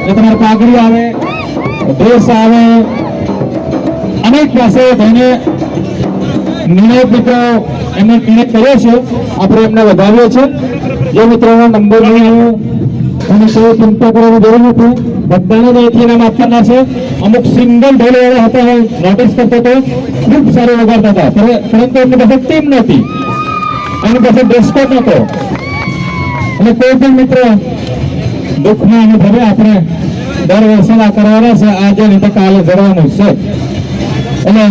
એ તમારે પાઘડી આવે, ડ્રેસ આવે, અનેક પાસે થઈને નિર્ણય મિત્રો એમને નિર્ણય કર્યો છે, આપણે એમને વધાવ્યો છે. જે મિત્રોનો નંબર નહીં અને કોઈ ચિંતા કરવાની જરૂર નથી, બધાને જ અહીંથી ઇનામ આપવાના છે. અમુક સિંગલ ઢોલ એવા હતા, હું નોટિસ કરતો હતો, ખૂબ સારું વગાડતા હતા, પરંતુ એમની પાસે ટીમ નહોતી, એની પાસે ડેસ્કોટ નહોતો. અને કોઈ પણ મિત્ર દુઃખના અનુભવે આપણે દર વર્ષે આ કરવાના છે, આજે નહીં તો કાલે જવાનું છે. એટલે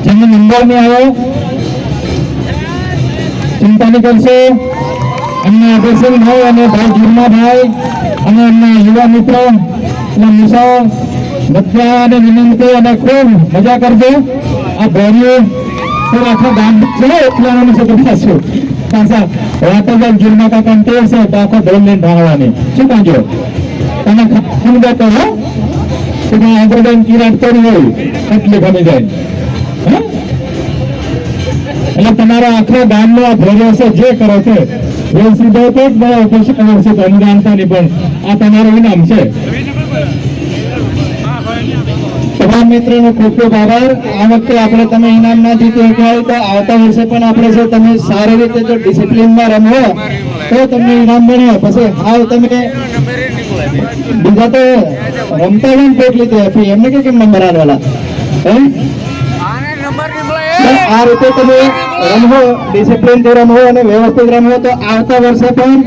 જેનો નંબર નહીં આવ્યો ચિંતા નહીં કરશો. એમના અગ્રસર ભાઈ અને ભાઈ જીર્માભાઈ અને એમના યુવા મિત્રો એટલે મુસાઓ બધાને વિનંતી અને ખૂબ મજા કરજો. આ ભેરીઓ તો આખા ગામ છે એટલાનું છે પાછું પાછા વાતાવરણ જીર્મા કાકા ટેવ છે તો આખો ઢોલ લઈને ભાગવાની. શું કાંજો તમે ખાવાનું બેઠો હો કે આગળ કિરાટ કરી હોય એટલી ગમી જાય. એટલે તમારા આખા ગામનો આ ભેરો છે, જે કરો છે સીધો તો જ બરાબર પછી ખબર છે અનુદાનતા નહીં, પણ આ તમારું ઇનામ છે. તમામ મિત્રોનો ખૂબ ખૂબ આભાર. આ વખતે આપણે તમે ઇનામ ના જીત્યું હોય તો આવતા વર્ષે પણ આપણે જો તમે સારી રીતે જો ડિસિપ્લિનમાં રમો તો તમને ઇનામ મળે. પછી હાવ તમે બીજા તો રમતા હોય પેટ લીધે એમને કેમ નંબર આલવાલા આ રીતે તમે રમવો, ડિસિપ્લિન થી રમવો અને વ્યવસ્થિત રમવો તો આવતા વર્ષે પણ